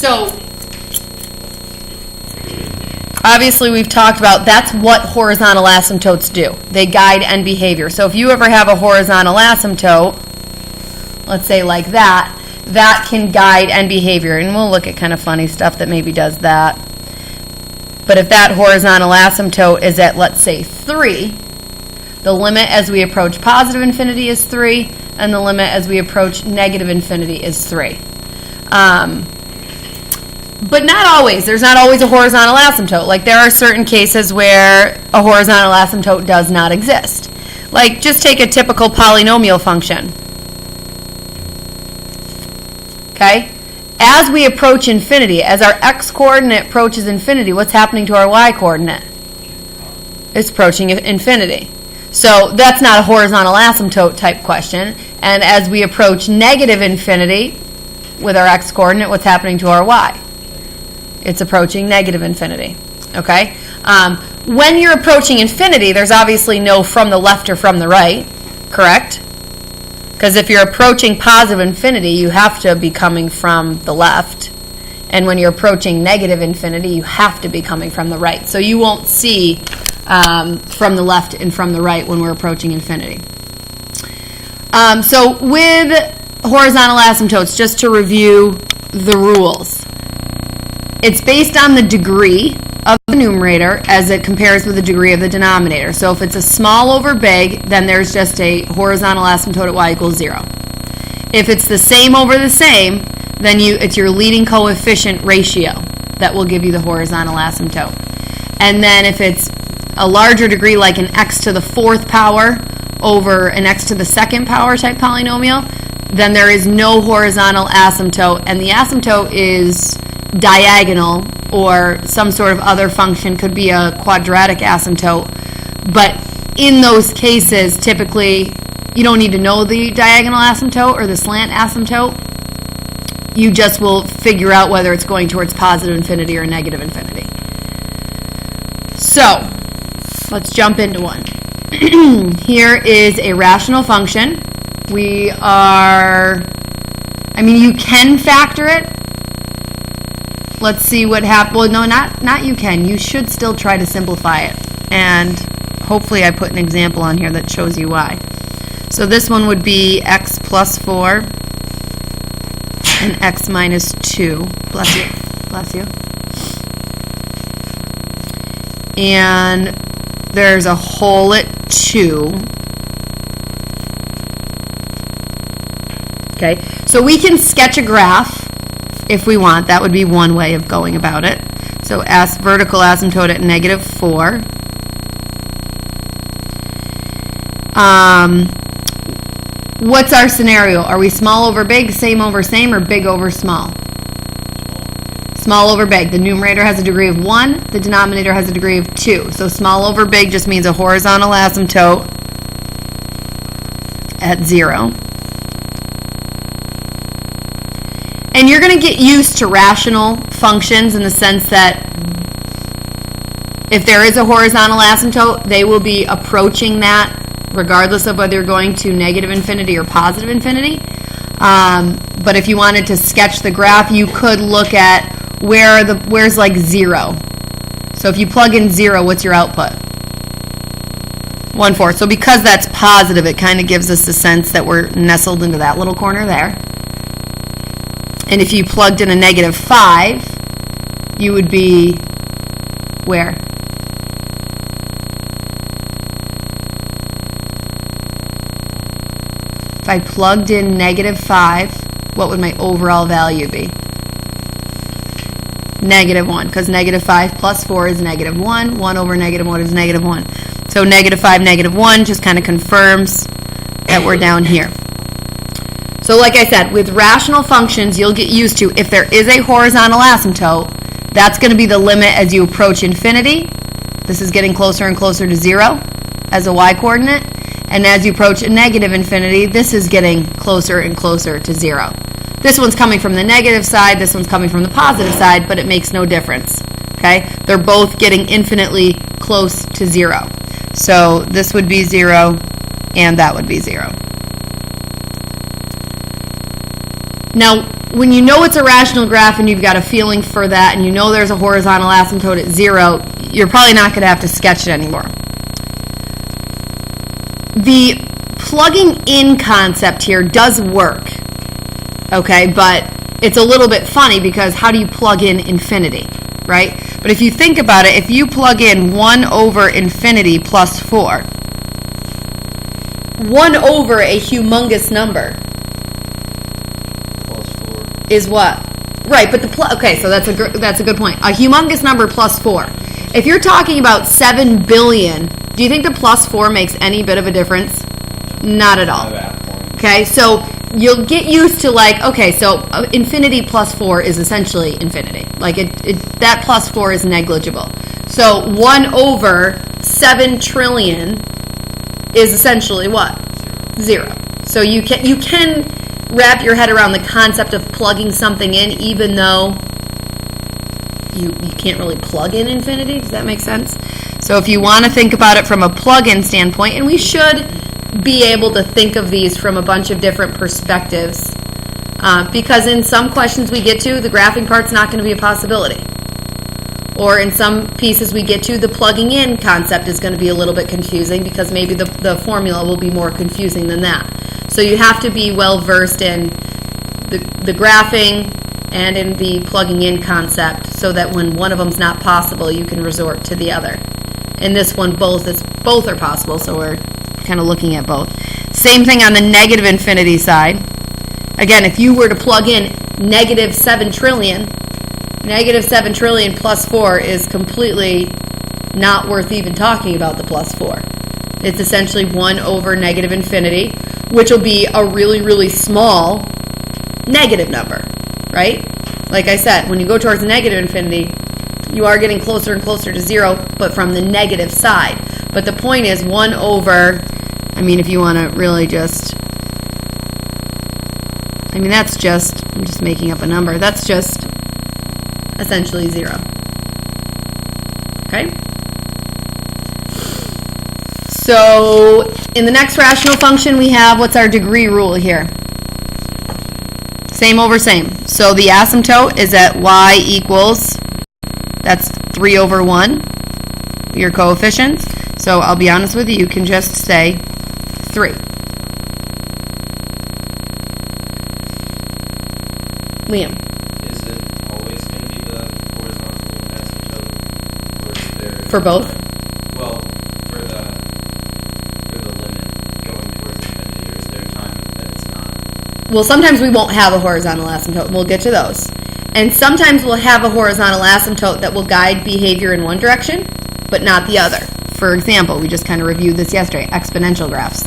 So obviously we've talked about that's what horizontal asymptotes do. They guide end behavior. So if you ever have a horizontal asymptote, let's say like that, that can guide end behavior. And we'll look at kind of funny stuff that maybe does that. But if that horizontal asymptote is at, let's say, 3, the limit as we approach positive infinity is 3, and the limit as we approach negative infinity is 3. But not always. There's not always a horizontal asymptote. Like there are certain cases where a horizontal asymptote does not exist. Like just take a typical polynomial function. Okay? As we approach infinity, as our x-coordinate approaches infinity, what's happening to our y-coordinate? It's approaching infinity. So that's not a horizontal asymptote type question. And as we approach negative infinity with our x-coordinate, what's happening to our y? It's approaching negative infinity. Okay? When you're approaching infinity, there's obviously no from the left or from the right, correct? Because if you're approaching positive infinity, you have to be coming from the left. And when you're approaching negative infinity, you have to be coming from the right. So you won't see from the left and from the right when we're approaching infinity. So with horizontal asymptotes, just to review the rules, it's based on the degree of the numerator as it compares with the degree of the denominator. So if it's a small over big, then there's just a horizontal asymptote at y equals 0. If it's the same over the same, then it's your leading coefficient ratio that will give you the horizontal asymptote. And then if it's a larger degree, like an x to the 4th power over an x to the 2nd power type polynomial, then there is no horizontal asymptote, and the asymptote is diagonal or some sort of other function, could be a quadratic asymptote. But in those cases, typically, you don't need to know the diagonal asymptote or the slant asymptote. You just will figure out whether it's going towards positive infinity or negative infinity. So, let's jump into one. Here is a rational function. You can factor it. Let's see what happens. Well, no, not you can. You should still try to simplify it. And hopefully I put an example on here that shows you why. So this one would be x plus 4 and x minus 2. Bless you. Bless you. And there's a hole at 2. Okay, so we can sketch a graph if we want. That would be one way of going about it. So vertical asymptote at negative 4. What's our scenario? Are we small over big, same over same, or big over small? Small over big. The numerator has a degree of 1. The denominator has a degree of 2. So small over big just means a horizontal asymptote at 0. And you're going to get used to rational functions in the sense that if there is a horizontal asymptote, they will be approaching that regardless of whether you're going to negative infinity or positive infinity. But if you wanted to sketch the graph, you could look at where's like 0. So if you plug in 0, what's your output? 1/4. So because that's positive, it kind of gives us the sense that we're nestled into that little corner there. And if you plugged in a negative 5, you would be where? If I plugged in negative 5, what would my overall value be? Negative 1, because negative 5 plus 4 is negative 1. 1 over negative 1 is negative 1. So negative 5, negative 1 just kind of confirms that we're down here. So like I said, with rational functions, you'll get used to, if there is a horizontal asymptote, that's going to be the limit as you approach infinity. This is getting closer and closer to 0 as a y-coordinate. And as you approach a negative infinity, this is getting closer and closer to 0. This one's coming from the negative side, this one's coming from the positive side, but it makes no difference. Okay? They're both getting infinitely close to 0. So this would be 0, and that would be 0. Now, when you know it's a rational graph and you've got a feeling for that and you know there's a horizontal asymptote at 0, you're probably not going to have to sketch it anymore. The plugging in concept here does work, okay, but it's a little bit funny because how do you plug in infinity, right? But if you think about it, if you plug in 1 over infinity plus 4, 1 over a humongous number Plus 4. is what? Right, but okay, so that's a good point. A humongous number plus 4. If you're talking about 7 billion, do you think the plus 4 makes any bit of a difference? Not at all. Okay, so you'll get used to like, okay, so infinity plus 4 is essentially infinity. Like that plus 4 is negligible. So 1 over 7 trillion is essentially what? 0. So you can wrap your head around the concept of plugging something in even though you can't really plug in infinity. Does that make sense? So if you want to think about it from a plug-in standpoint, and we should be able to think of these from a bunch of different perspectives, because in some questions we get to, the graphing part's not going to be a possibility. Or in some pieces we get to, the plugging in concept is going to be a little bit confusing because maybe the formula will be more confusing than that. So you have to be well versed in the graphing and in the plugging in concept so that when one of them's not possible, you can resort to the other. In this one, both are possible, so we're kind of looking at both. Same thing on the negative infinity side. Again, if you were to plug in negative 7 trillion, negative 7 trillion plus 4 is completely not worth even talking about the plus 4. It's essentially 1 over negative infinity, which will be a really, really small negative number, right? Like I said, when you go towards negative infinity, you are getting closer and closer to 0, but from the negative side. But the point is 1 over, I mean, if you want to really just, I mean, that's just, I'm just making up a number. That's just essentially 0. Okay? So in the next rational function, we have, what's our degree rule here? Same over same. So the asymptote is at y equals, that's 3 over 1, your coefficients. So I'll be honest with you, you can just say 3. Liam. Is it always going to be the horizontal asymptote? Or is there... For both? Well, for the limit going towards infinity, or is there a time that it's not? Well, sometimes we won't have a horizontal asymptote, and we'll get to those. And sometimes we'll have a horizontal asymptote that will guide behavior in one direction, but not the other. For example, we just kind of reviewed this yesterday, exponential graphs.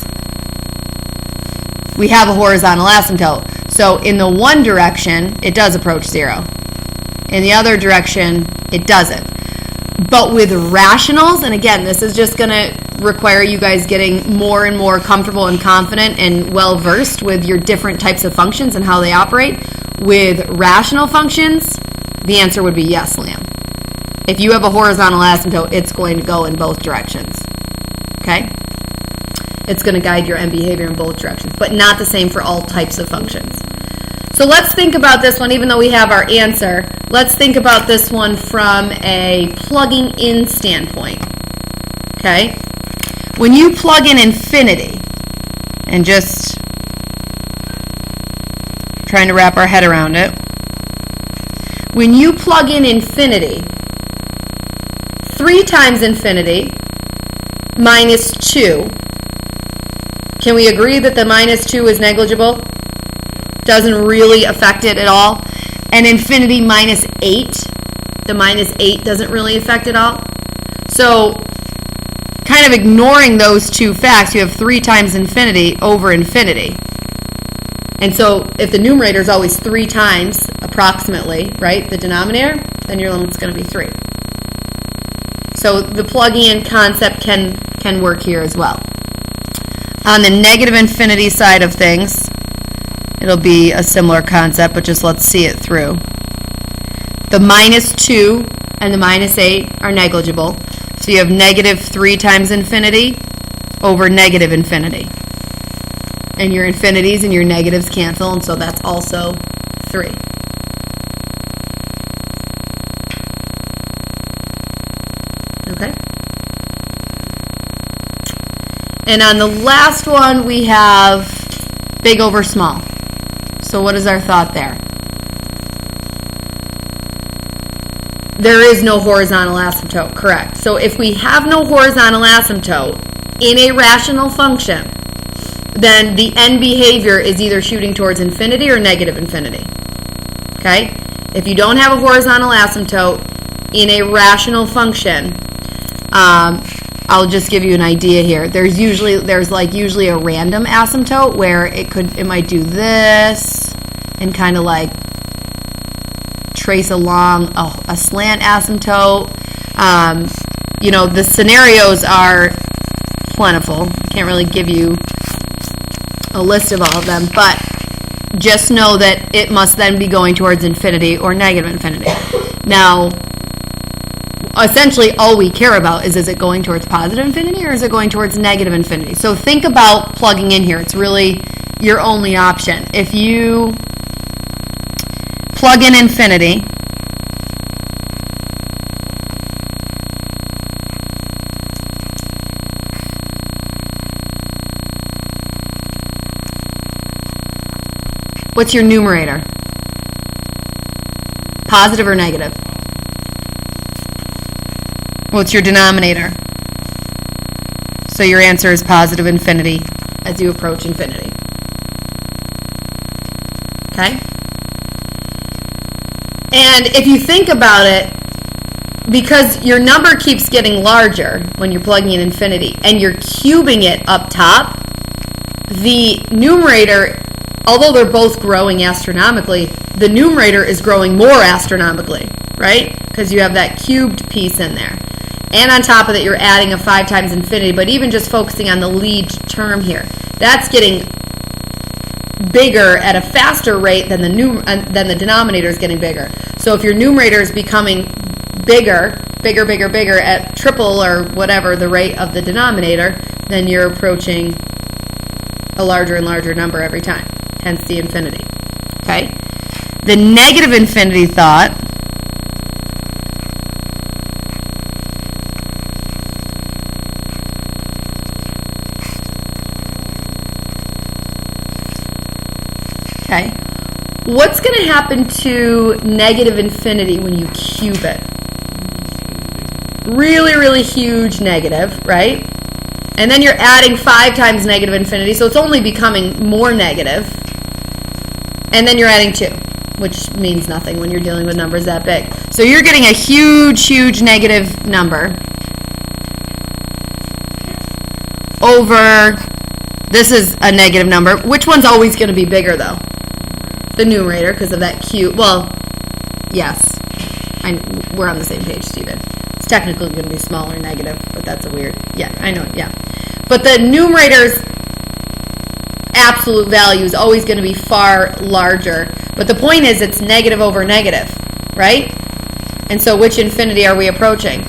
We have a horizontal asymptote. So in the one direction, it does approach 0. In the other direction, it doesn't. But with rationals, and again, this is just going to require you guys getting more and more comfortable and confident and well-versed with your different types of functions and how they operate. With rational functions, the answer would be yes, Liam. If you have a horizontal asymptote, it's going to go in both directions. Okay? It's going to guide your end behavior in both directions, but not the same for all types of functions. So let's think about this one, even though we have our answer. Let's think about this one from a plugging in standpoint. Okay? When you plug in infinity, and just trying to wrap our head around it. When you plug in infinity, 3 times infinity minus 2, can we agree that the minus 2 is negligible? Doesn't really affect it at all. And infinity minus 8, the minus 8 doesn't really affect it at all. So kind of ignoring those two facts, you have 3 times infinity over infinity. And so if the numerator is always 3 times, approximately, right, the denominator, then your limit's going to be 3. So the plugging in concept can work here as well. On the negative infinity side of things, it'll be a similar concept, but just let's see it through. The minus 2 and the minus 8 are negligible. So you have negative 3 times infinity over negative infinity. And your infinities and your negatives cancel, and so that's also 3. Okay? And on the last one, we have big over small. So what is our thought there? There is no horizontal asymptote, correct. So if we have no horizontal asymptote in a rational function, then the end behavior is either shooting towards infinity or negative infinity. Okay? If you don't have a horizontal asymptote in a rational function, I'll just give you an idea here. There's usually a random asymptote where it might do this and kind of like trace along a slant asymptote. You know, the scenarios are plentiful. I can't really give you a list of all of them, but just know that it must then be going towards infinity or negative infinity. Now, essentially all we care about is it going towards positive infinity or is it going towards negative infinity? So think about plugging in here. It's really your only option. If you plug in infinity, what's your numerator? Positive or negative? What's your denominator? So your answer is positive infinity as you approach infinity. Okay? And if you think about it, because your number keeps getting larger when you're plugging in infinity and you're cubing it up top, the numerator, although they're both growing astronomically, the numerator is growing more astronomically, right? Because you have that cubed piece in there. And on top of that, you're adding a 5 times infinity, but even just focusing on the lead term here, that's getting bigger at a faster rate than the denominator is getting bigger. So if your numerator is becoming bigger at triple or whatever the rate of the denominator, then you're approaching a larger and larger number every time, hence the infinity. Okay? The negative infinity thought okay. What's going to happen to negative infinity when you cube it? Really, really huge negative, right? And then you're adding 5 times negative infinity, so it's only becoming more negative. And then you're adding 2, which means nothing when you're dealing with numbers that big. So you're getting a huge, huge negative number over, this is a negative number. Which one's always going to be bigger, though? The numerator, because of that cube. Well, yes. We're on the same page, Stephen. It's technically going to be smaller negative, but that's a weird, yeah, I know, yeah. But the numerator's absolute value is always going to be far larger. But the point is it's negative over negative, right? And so which infinity are we approaching?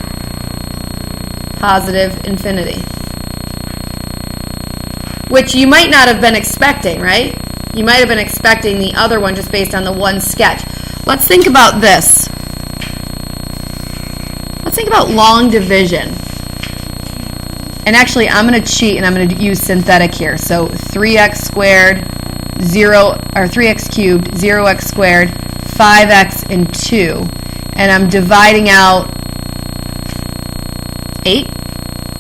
Positive infinity. Which you might not have been expecting, right? You might have been expecting the other one just based on the one sketch. Let's think about this. Let's think about long division. And actually, I'm going to cheat and I'm going to use synthetic here. So 3x squared, 3x cubed, 0x squared, 5x, and 2. And I'm dividing out 8.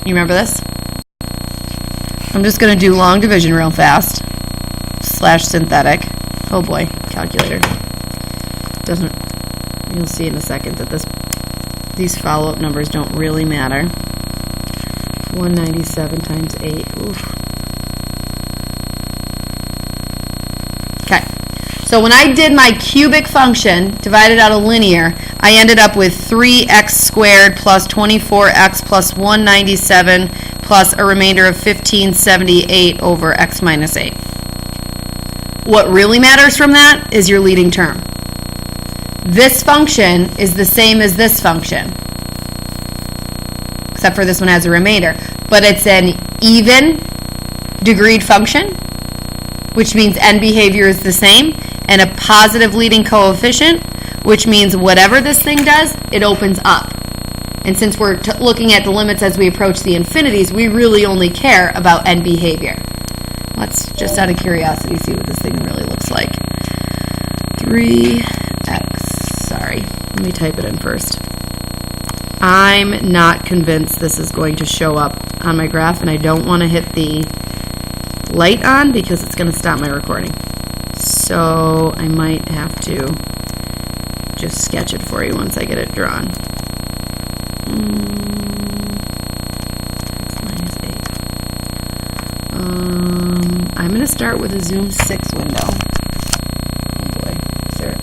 You remember this? I'm just going to do long division real fast. / synthetic. Oh boy, calculator. Doesn't, you'll see in a second that these follow-up numbers don't really matter. 197 times 8. Oof. Okay. So when I did my cubic function, divided out a linear, I ended up with 3x squared plus 24x plus 197 plus a remainder of 1578 over x minus 8. What really matters from that is your leading term. This function is the same as this function, except for this one has a remainder. But it's an even degreed function, which means end behavior is the same, and a positive leading coefficient, which means whatever this thing does, it opens up. And since we're looking at the limits as we approach the infinities, we really only care about end behavior. Let's just out of curiosity see what this thing really looks like. 3x, sorry, let me type it in first. I'm not convinced this is going to show up on my graph, and I don't want to hit the light on because it's going to stop my recording. So I might have to just sketch it for you once I get it drawn. X minus 8. I'm going to start with a zoom 6 window. Oh boy, is there?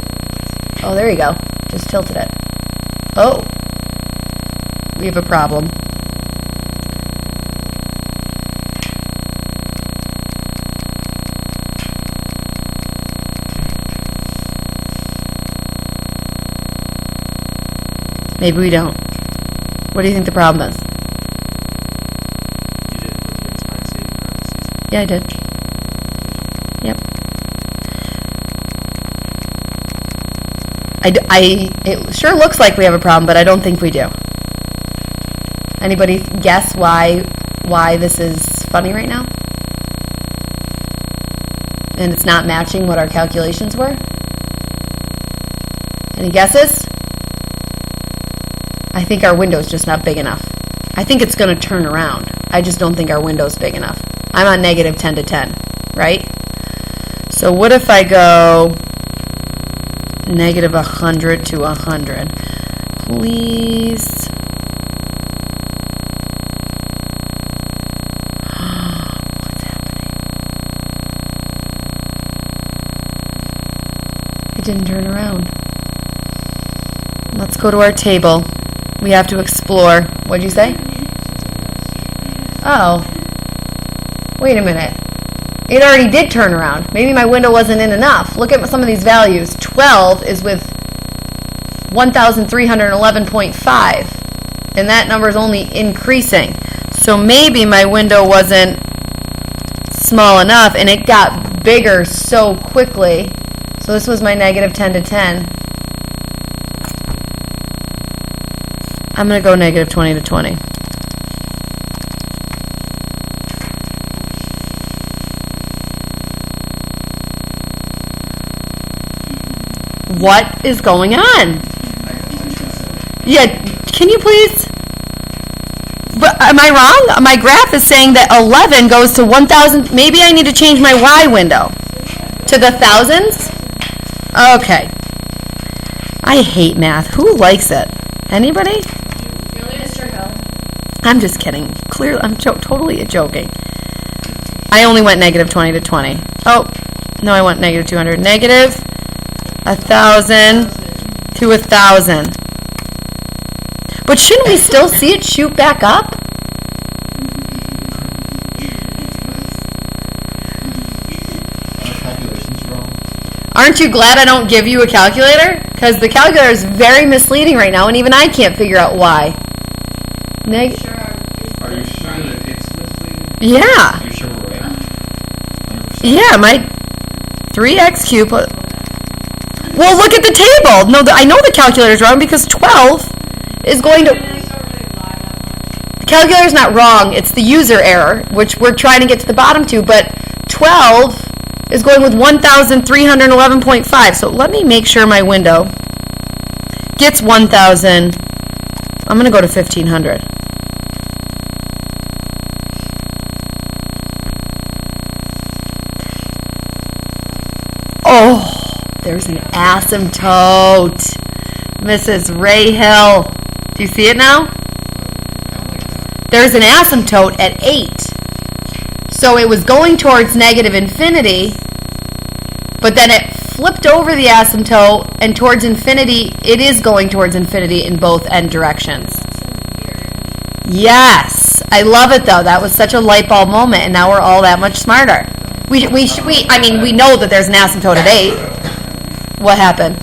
Oh, there you go. Just tilted it. Oh, we have a problem. Maybe we don't. What do you think the problem is? You didn't put the X minus 8 in parentheses. Yeah, I did. Yep. It sure looks like we have a problem, but I don't think we do. Anybody guess why this is funny right now? And it's not matching what our calculations were? Any guesses? I think our window's just not big enough. I think it's going to turn around. I just don't think our window's big enough. I'm on negative 10 to 10, right? So what if I go negative 100 to 100? Please. What's happening? It didn't turn around. Let's go to our table. We have to explore. What'd you say? Oh. Wait a minute. It already did turn around. Maybe my window wasn't in enough. Look at some of these values. 12 is with 1,311.5. And that number is only increasing. So maybe my window wasn't small enough and it got bigger so quickly. So this was my negative 10 to 10. I'm going to go negative 20 to 20. What is going on? Yeah, can you please? But am I wrong? My graph is saying that 11 goes to 1,000. Maybe I need to change my Y window to the thousands? Okay. I hate math. Who likes it? Anybody? I'm just kidding. Clearly, I'm totally joking. I only went negative 20 to 20. Oh, no, I went negative 200. Negative 1,000 to 1,000. But shouldn't we still see it shoot back up? Calculations wrong. Aren't you glad I don't give you a calculator? Because the calculator is very misleading right now, and even I can't figure out why. Are you sure that it's misleading? Yeah. Are you sure we're right? 100%. Yeah, my 3x cubed. Well, look at the table. No, I know the calculator's wrong because 12 is going to... The calculator's not wrong. It's the user error, which we're trying to get to the bottom to, but 12 is going with 1,311.5. So let me make sure my window gets 1,000. I'm going to go to 1,500. Oh, there's an asymptote. Mrs. Ray Hill. Do you see it now? There's an asymptote at 8. So it was going towards negative infinity, but then it flipped over the asymptote, and towards infinity, it is going towards infinity in both end directions. Yes. I love it, though. That was such a light bulb moment, and now we're all that much smarter. We know that there's an asymptote at 8. What happened? I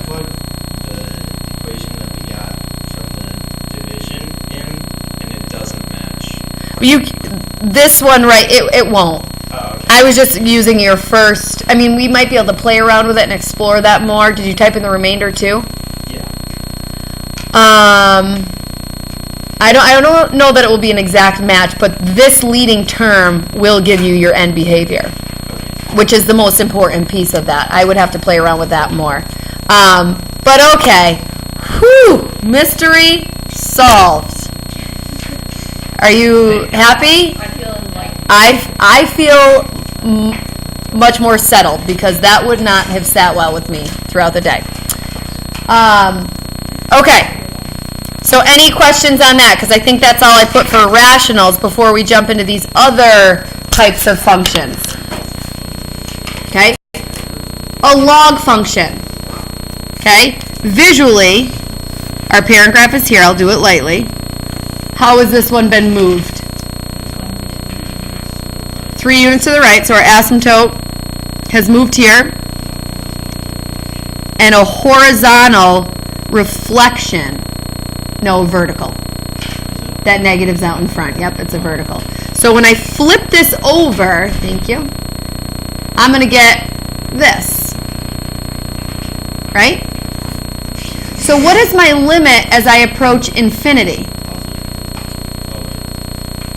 put the equation that we got from the division in, and it doesn't match. This one, right, it won't. Oh, okay. I was just using your first. I mean, we might be able to play around with it and explore that more. Did you type in the remainder too? Yeah. I don't know that it will be an exact match, but this leading term will give you your end behavior, which is the most important piece of that. I would have to play around with that more. But okay. Whew! Mystery solved. Are you happy? I feel enlightened. I feel much more settled because that would not have sat well with me throughout the day. Okay. So any questions on that? Because I think that's all I put for rationals before we jump into these other types of functions. Okay? A log function. Okay? Visually, our parent graph is here. I'll do it lightly. How has this one been moved? 3 units to the right, so our asymptote has moved here. And a horizontal reflection. No, vertical. That negative's out in front. Yep, it's a vertical. So when I flip this over, thank you, I'm going to get this. Right? So what is my limit as I approach infinity?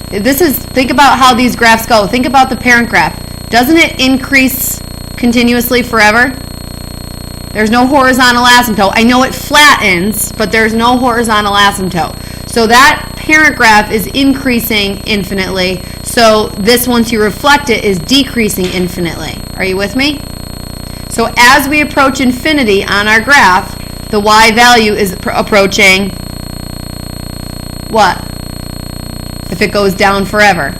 Think about how these graphs go. Think about the parent graph. Doesn't it increase continuously forever? There's no horizontal asymptote. I know it flattens, but there's no horizontal asymptote. So that parent graph is increasing infinitely. So this, once you reflect it, is decreasing infinitely. Are you with me? So as we approach infinity on our graph, the y value is approaching what? If it goes down forever?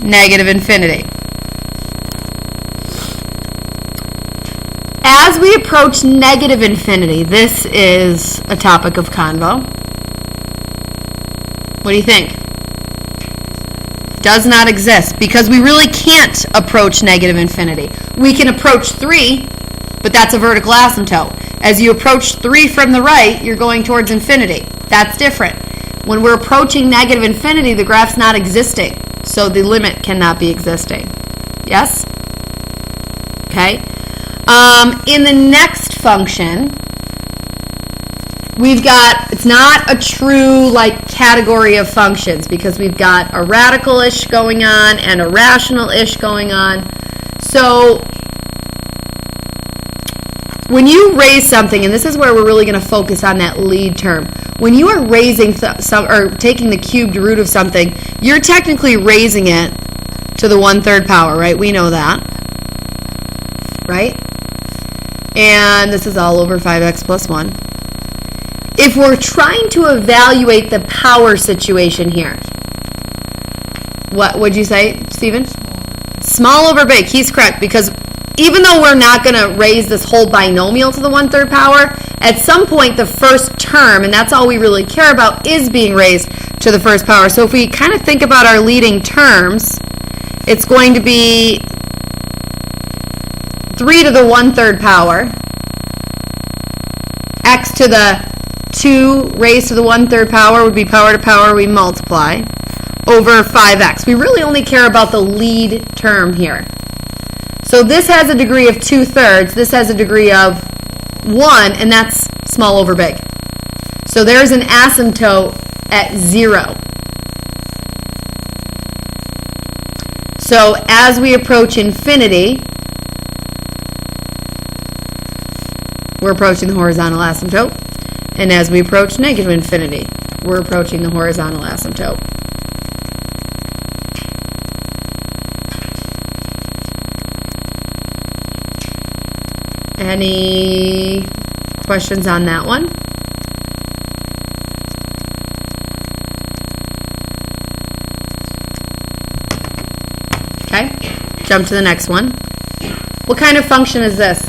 Negative infinity. As we approach negative infinity, this is a topic of convo. What do you think? Does not exist because we really can't approach negative infinity. We can approach 3, but that's a vertical asymptote. As you approach 3 from the right, you're going towards infinity. That's different. When we're approaching negative infinity, the graph's not existing, so the limit cannot be existing. Yes? Okay. In the next function, we've got, it's not a true category of functions because we've got a radical-ish going on and a rational-ish going on. So when you raise something, and this is where we're really going to focus on that lead term, when you are raising or taking the cubed root of something, you're technically raising it to the 1/3 power, right? We know that, right? And this is all over 5x plus 1. If we're trying to evaluate the power situation here, what would you say, Stephen? Small over big. He's correct, because even though we're not going to raise this whole binomial to the 1/3 power, at some point the first term, and that's all we really care about, is being raised to the first power. So if we kind of think about our leading terms, it's going to be 3 to the 1/3 power, x to the 2 raised to the 1/3 power would be power to power we multiply, over 5x. We really only care about the lead term here. So this has a degree of 2/3, this has a degree of 1, and that's small over big. So there's an asymptote at 0. So as we approach infinity, we're approaching the horizontal asymptote. And as we approach negative infinity, we're approaching the horizontal asymptote. Any questions on that one? Okay, jump to the next one. What kind of function is this?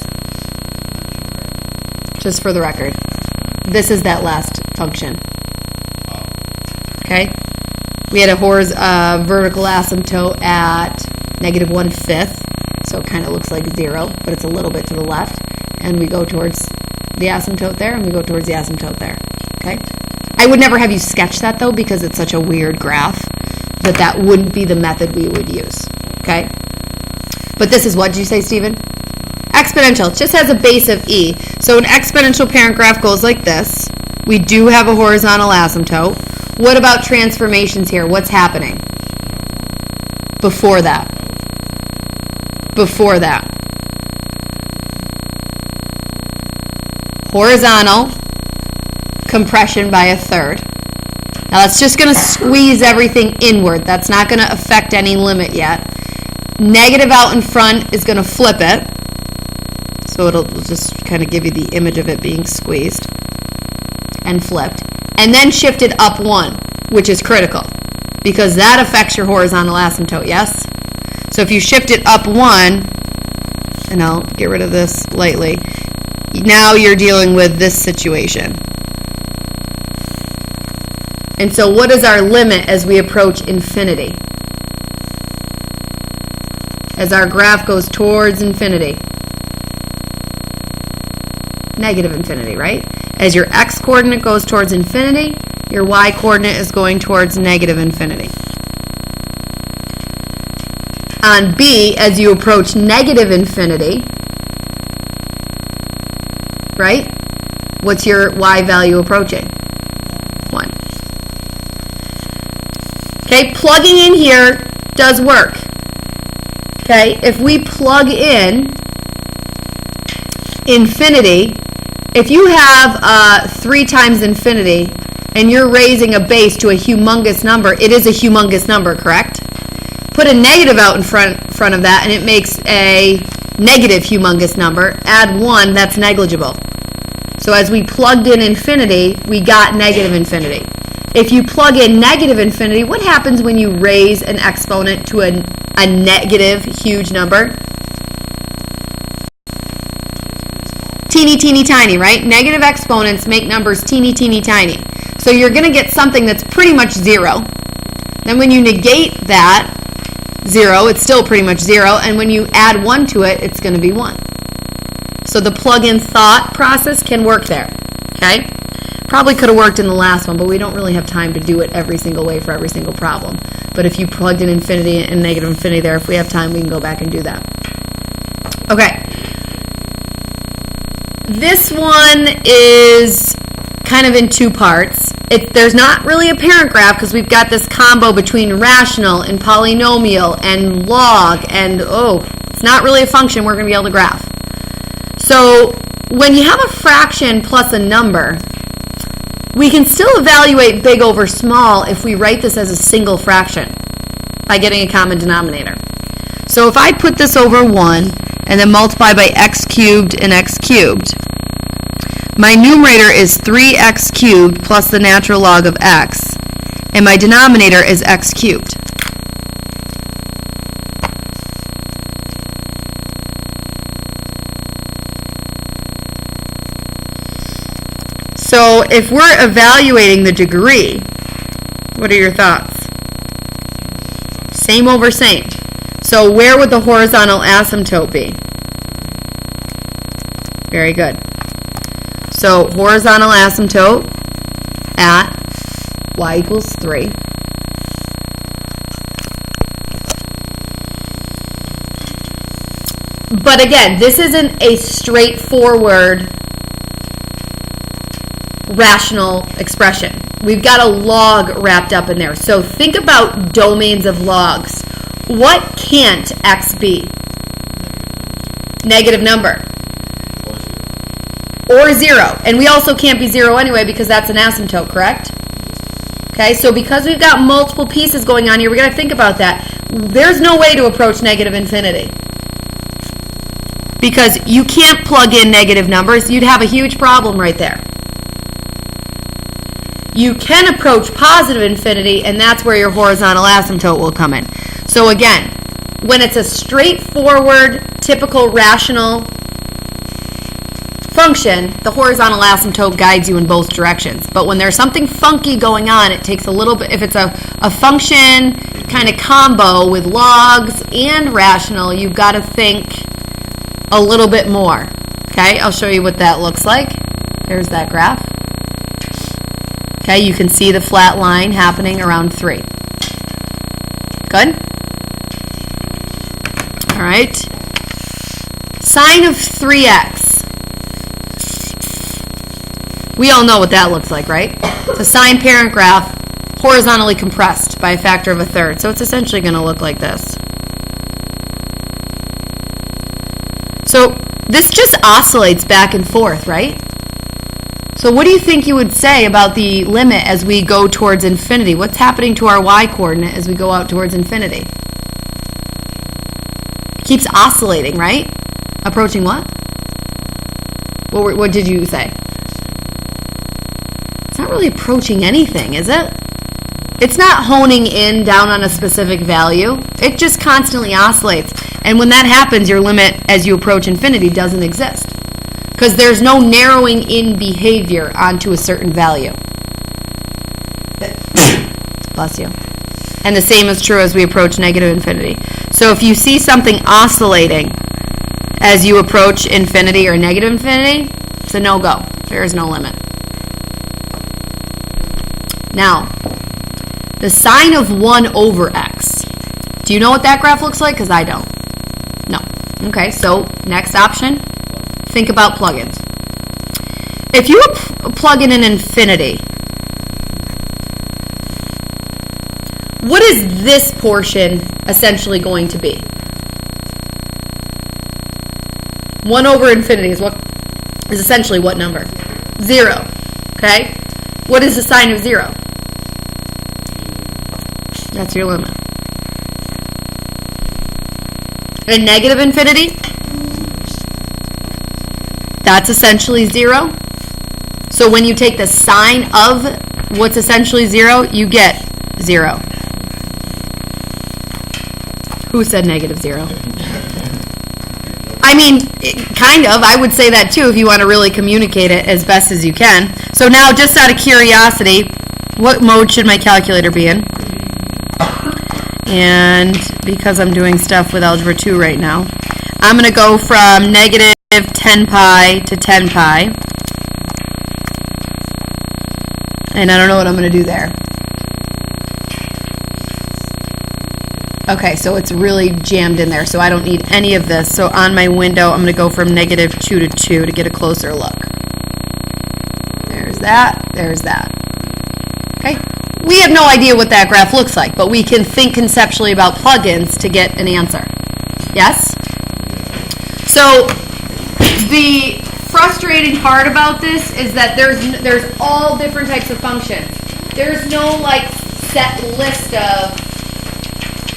Just for the record. This is that last function. Okay? We had a vertical asymptote at negative 1/5. So it kind of looks like 0, but it's a little bit to the left. And we go towards the asymptote there, and we go towards the asymptote there. Okay? I would never have you sketch that, though, because it's such a weird graph, but that wouldn't be the method we would use. Okay? But this is what did you say, Stephen? Exponential. It just has a base of e. So an exponential parent graph goes like this. We do have a horizontal asymptote. What about transformations here? What's happening? Before that. Before that. Horizontal compression by a third. Now that's just going to squeeze everything inward. That's not going to affect any limit yet. Negative out in front is going to flip it. So it'll just kind of give you the image of it being squeezed and flipped. And then shifted up 1, which is critical because that affects your horizontal asymptote, yes? So if you shift it up 1, and I'll get rid of this lightly, now you're dealing with this situation. And so what is our limit as we approach infinity? As our graph goes towards infinity? Negative infinity, right? As your x-coordinate goes towards infinity, your y-coordinate is going towards negative infinity. On B, as you approach negative infinity, right? What's your y value approaching? 1. Okay, plugging in here does work. Okay, if we plug in infinity, if you have 3 times infinity and you're raising a base to a humongous number, it is a humongous number, correct? Put a negative out in front of that and it makes a negative humongous number. Add 1, that's negligible. So as we plugged in infinity, we got negative infinity. If you plug in negative infinity, what happens when you raise an exponent to a negative huge number? Teeny, teeny, tiny, right? Negative exponents make numbers teeny, teeny, tiny. So you're going to get something that's pretty much 0. Then when you negate that 0, it's still pretty much 0. And when you add 1 to it, it's going to be 1. So the plug-in thought process can work there. Okay? Probably could have worked in the last one, but we don't really have time to do it every single way for every single problem. But if you plugged in infinity and negative infinity there, if we have time, we can go back and do that. Okay. This one is kind of in 2 parts. There's not really a parent graph because we've got this combo between rational and polynomial and log and, it's not really a function we're going to be able to graph. So when you have a fraction plus a number, we can still evaluate big over small if we write this as a single fraction by getting a common denominator. So if I put this over 1 and then multiply by x cubed and x cubed, my numerator is 3x cubed plus the natural log of x, and my denominator is x cubed. So if we're evaluating the degree, what are your thoughts? Same over same. So where would the horizontal asymptote be? Very good. So horizontal asymptote at y equals 3. But again, this isn't a straightforward rational expression. We've got a log wrapped up in there. So think about domains of logs. What can't x be? Negative number. Or 0. And we also can't be 0 anyway because that's an asymptote, correct? Okay, so because we've got multiple pieces going on here, we got to think about that. There's no way to approach negative infinity. Because you can't plug in negative numbers. You'd have a huge problem right there. You can approach positive infinity, and that's where your horizontal asymptote will come in. So again, when it's a straightforward, typical rational function, the horizontal asymptote guides you in both directions. But when there's something funky going on, it takes a little bit, if it's a function kind of combo with logs and rational, you've got to think a little bit more. Okay, I'll show you what that looks like. There's that graph. Okay, you can see the flat line happening around 3. Good? All right. Sine of 3x. We all know what that looks like, right? It's a sine parent graph horizontally compressed by a factor of a third. So it's essentially going to look like this. So this just oscillates back and forth, right? So what do you think you would say about the limit as we go towards infinity? What's happening to our y-coordinate as we go out towards infinity? It keeps oscillating, right? Approaching what? What did you say? It's not really approaching anything, is it? It's not honing in down on a specific value. It just constantly oscillates. And when that happens, your limit as you approach infinity doesn't exist. Because there's no narrowing in behavior onto a certain value. Bless you. And the same is true as we approach negative infinity. So if you see something oscillating as you approach infinity or negative infinity, it's a no-go. There is no limit. Now, the sine of 1 over x. Do you know what that graph looks like? Because I don't. No. Okay, so next option, think about plugins. If you plug in an infinity, what is this portion essentially going to be? 1 over infinity is essentially what number? 0. Okay? What is the sine of 0? That's your limit. And negative infinity? That's essentially 0. So when you take the sine of what's essentially 0, you get 0. Who said negative 0? I mean, kind of. I would say that too if you want to really communicate it as best as you can. So now, just out of curiosity, what mode should my calculator be in? And because I'm doing stuff with Algebra 2 right now, I'm going to go from negative 10 pi to 10 pi. And I don't know what I'm going to do there. Okay, so it's really jammed in there, so I don't need any of this. So on my window, I'm going to go from negative 2 to 2 to get a closer look. There's that. There's that. Okay? We have no idea what that graph looks like, but we can think conceptually about plugins to get an answer. Yes? So the frustrating part about this is that there's all different types of functions. There's no like set list of,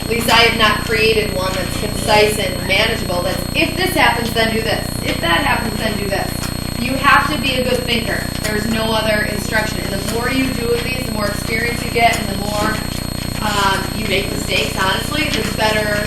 at least I have not created one that's concise and manageable. That's if this happens, then do this. If that happens, then do this. You have to be a good thinker. There's no other instruction. And the more you do of these, the more experience you get, and the more you make mistakes, honestly, the better